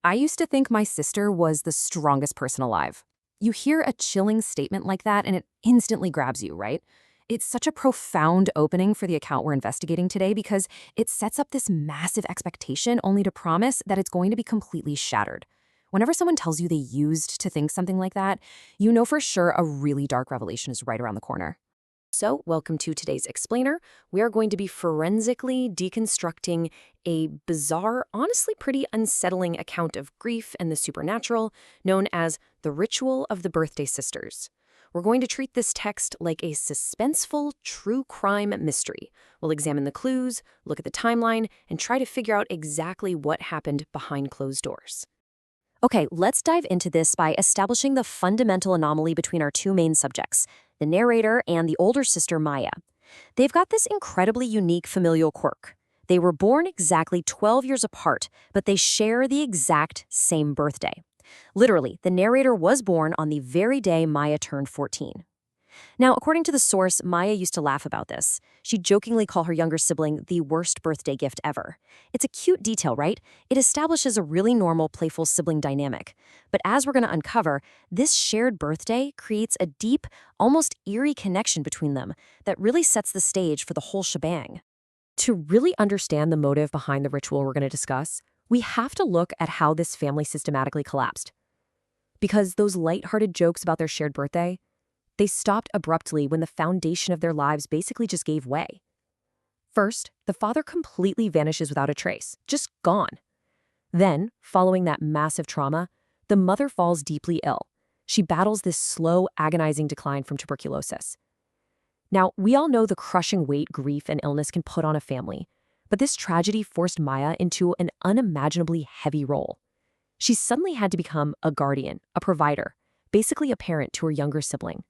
I used to think my sister was the strongest person alive. You hear a chilling statement like that and it instantly grabs you, right? It's such a profound opening for the account we're investigating today because it sets up this massive expectation only to promise that it's going to be completely shattered. Whenever someone tells you they used to think something like that, you know for sure a really dark revelation is right around the corner. So, welcome to today's explainer. We are going to be forensically deconstructing a bizarre, honestly pretty unsettling account of grief and the supernatural known as the Ritual of the Birthday Sisters. We're going to treat this text like a suspenseful true crime mystery. We'll examine the clues, look at the timeline, and try to figure out exactly what happened behind closed doors. Okay, let's dive into this by establishing the fundamental anomaly between our two main subjects, the narrator and the older sister Maya. They've got this incredibly unique familial quirk. They were born exactly 12 years apart, but they share the exact same birthday. Literally, the narrator was born on the very day Maya turned 14. Now, according to the source, Maya used to laugh about this. She'd jokingly call her younger sibling the worst birthday gift ever. It's a cute detail, right? It establishes a really normal, playful sibling dynamic. But as we're going to uncover, this shared birthday creates a deep, almost eerie connection between them that really sets the stage for the whole shebang. To really understand the motive behind the ritual we're going to discuss, we have to look at how this family systematically collapsed. Because those lighthearted jokes about their shared birthday, they stopped abruptly when the foundation of their lives basically just gave way. First, the father completely vanishes without a trace, just gone. Then, following that massive trauma, the mother falls deeply ill. She battles this slow, agonizing decline from tuberculosis. Now, we all know the crushing weight grief and illness can put on a family, but this tragedy forced Maya into an unimaginably heavy role. She suddenly had to become a guardian, a provider, basically a parent to her younger sibling.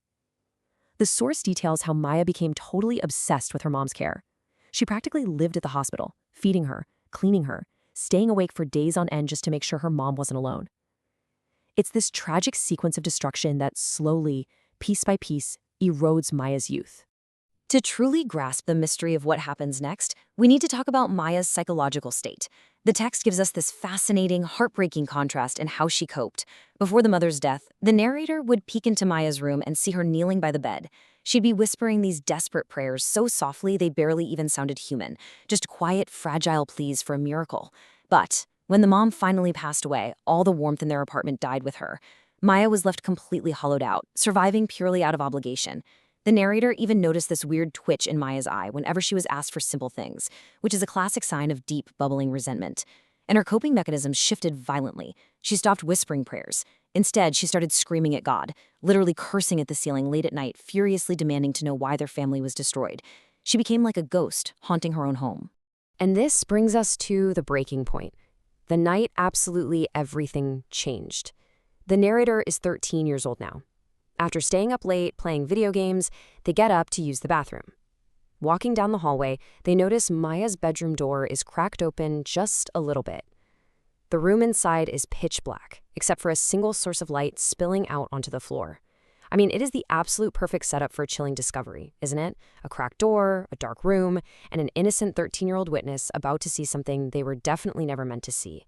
The source details how Maya became totally obsessed with her mom's care. She practically lived at the hospital, feeding her, cleaning her, staying awake for days on end just to make sure her mom wasn't alone. It's this tragic sequence of destruction that slowly, piece by piece, erodes Maya's youth. To truly grasp the mystery of what happens next, we need to talk about Maya's psychological state. The text gives us this fascinating, heartbreaking contrast in how she coped. Before the mother's death, the narrator would peek into Maya's room and see her kneeling by the bed. She'd be whispering these desperate prayers so softly they barely even sounded human, just quiet, fragile pleas for a miracle. But when the mom finally passed away, all the warmth in their apartment died with her. Maya was left completely hollowed out, surviving purely out of obligation. The narrator even noticed this weird twitch in Maya's eye whenever she was asked for simple things, which is a classic sign of deep, bubbling resentment. And her coping mechanisms shifted violently. She stopped whispering prayers. Instead, she started screaming at God, literally cursing at the ceiling late at night, furiously demanding to know why their family was destroyed. She became like a ghost, haunting her own home. And this brings us to the breaking point. The night absolutely everything changed. The narrator is 13 years old now. After staying up late, playing video games, they get up to use the bathroom. Walking down the hallway, they notice Maya's bedroom door is cracked open just a little bit. The room inside is pitch black, except for a single source of light spilling out onto the floor. I mean, it is the absolute perfect setup for a chilling discovery, isn't it? A cracked door, a dark room, and an innocent 13-year-old witness about to see something they were definitely never meant to see.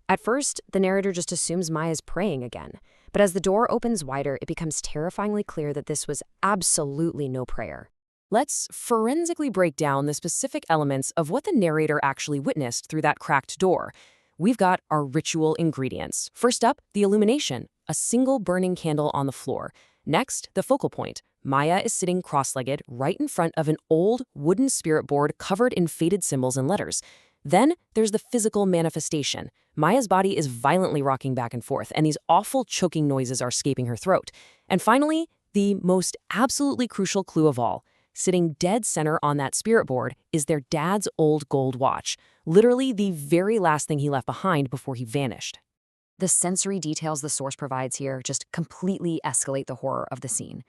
At first, the narrator just assumes Maya's praying again, but as the door opens wider, it becomes terrifyingly clear that this was absolutely no prayer. Let's forensically break down the specific elements of what the narrator actually witnessed through that cracked door. We've got our ritual ingredients. First up, the illumination, a single burning candle on the floor. Next, the focal point. Maya is sitting cross-legged right in front of an old wooden spirit board covered in faded symbols and letters. Then there's the physical manifestation. Maya's body is violently rocking back and forth, and these awful choking noises are escaping her throat. And finally, the most absolutely crucial clue of all. Sitting dead center on that spirit board is their dad's old gold watch, literally the very last thing he left behind before he vanished. The sensory details the source provides here just completely escalate the horror of the scene.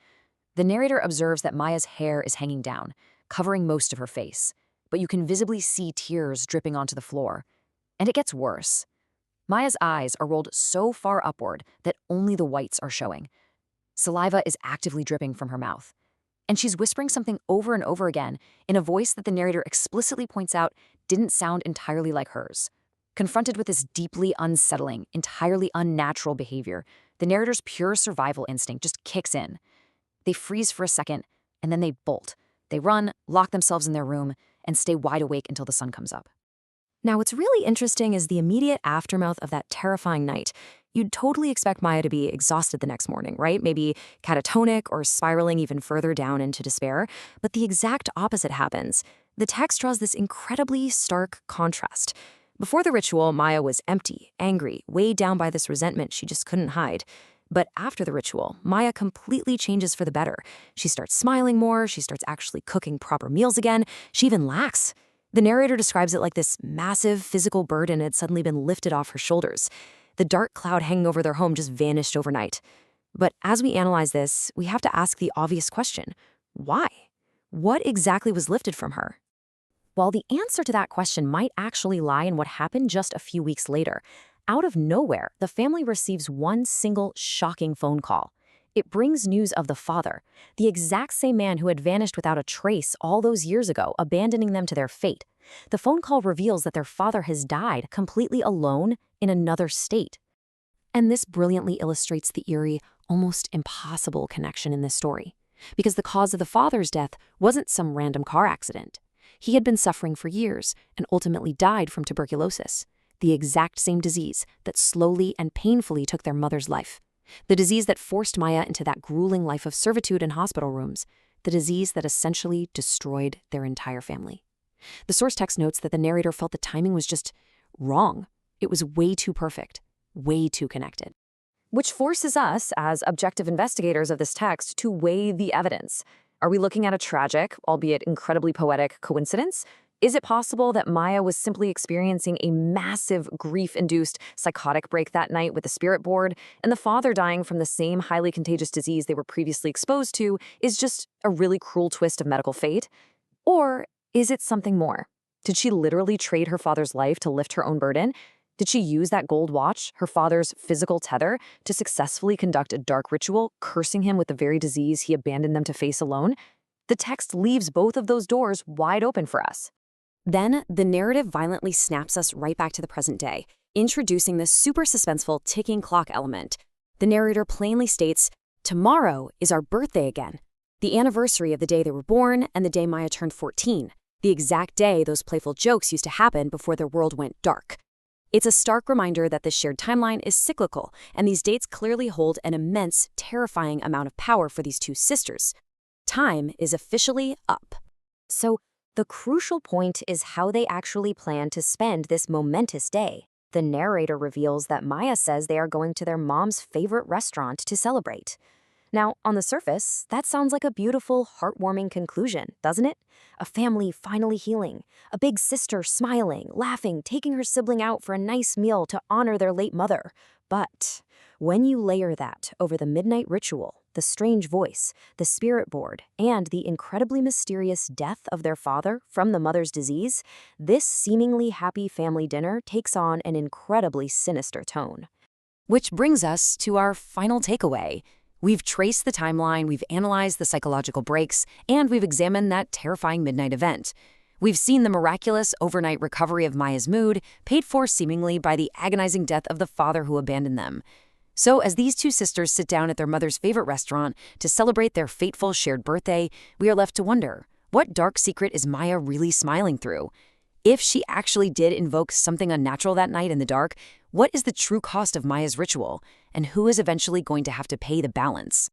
The narrator observes that Maya's hair is hanging down, covering most of her face, but you can visibly see tears dripping onto the floor. And it gets worse. Maya's eyes are rolled so far upward that only the whites are showing. Saliva is actively dripping from her mouth. And she's whispering something over and over again in a voice that the narrator explicitly points out didn't sound entirely like hers. Confronted with this deeply unsettling, entirely unnatural behavior, the narrator's pure survival instinct just kicks in. They freeze for a second, and then they bolt. They run, lock themselves in their room, and stay wide awake until the sun comes up. Now, what's really interesting is the immediate aftermath of that terrifying night. You'd totally expect Maya to be exhausted the next morning, right? Maybe catatonic or spiraling even further down into despair. But the exact opposite happens. The text draws this incredibly stark contrast. Before the ritual, Maya was empty, angry, weighed down by this resentment she just couldn't hide. But after the ritual, Maya completely changes for the better. She starts smiling more, she starts actually cooking proper meals again, she even laughs. The narrator describes it like this massive physical burden had suddenly been lifted off her shoulders. The dark cloud hanging over their home just vanished overnight. But as we analyze this, we have to ask the obvious question: why? What exactly was lifted from her? While the answer to that question might actually lie in what happened just a few weeks later, out of nowhere, the family receives one single shocking phone call. It brings news of the father, the exact same man who had vanished without a trace all those years ago, abandoning them to their fate. The phone call reveals that their father has died completely alone in another state. And this brilliantly illustrates the eerie, almost impossible connection in this story. Because the cause of the father's death wasn't some random car accident. He had been suffering for years and ultimately died from tuberculosis, the exact same disease that slowly and painfully took their mother's life. The disease that forced Maya into that grueling life of servitude in hospital rooms, the disease that essentially destroyed their entire family. The source text notes that the narrator felt the timing was just wrong. It was way too perfect, way too connected. Which forces us, as objective investigators of this text, to weigh the evidence. Are we looking at a tragic, albeit incredibly poetic, coincidence? Is it possible that Maya was simply experiencing a massive grief-induced psychotic break that night with the spirit board, and the father dying from the same highly contagious disease they were previously exposed to is just a really cruel twist of medical fate? Or is it something more? Did she literally trade her father's life to lift her own burden? Did she use that gold watch, her father's physical tether, to successfully conduct a dark ritual, cursing him with the very disease he abandoned them to face alone? The text leaves both of those doors wide open for us. Then, the narrative violently snaps us right back to the present day, introducing this super suspenseful ticking clock element. The narrator plainly states, "Tomorrow is our birthday again. The anniversary of the day they were born and the day Maya turned 14. The exact day those playful jokes used to happen before their world went dark." It's a stark reminder that this shared timeline is cyclical, and these dates clearly hold an immense, terrifying amount of power for these two sisters. Time is officially up. So, the crucial point is how they actually plan to spend this momentous day. The narrator reveals that Maya says they are going to their mom's favorite restaurant to celebrate. Now, on the surface, that sounds like a beautiful, heartwarming conclusion, doesn't it? A family finally healing, a big sister smiling, laughing, taking her sibling out for a nice meal to honor their late mother. But when you layer that over the midnight ritual, the strange voice, the spirit board, and the incredibly mysterious death of their father from the mother's disease, this seemingly happy family dinner takes on an incredibly sinister tone. Which brings us to our final takeaway. We've traced the timeline, we've analyzed the psychological breaks, and we've examined that terrifying midnight event. We've seen the miraculous overnight recovery of Maya's mood, paid for seemingly by the agonizing death of the father who abandoned them. So as these two sisters sit down at their mother's favorite restaurant to celebrate their fateful shared birthday, we are left to wonder, what dark secret is Maya really smiling through? If she actually did invoke something unnatural that night in the dark, what is the true cost of Maya's ritual? And who is eventually going to have to pay the balance?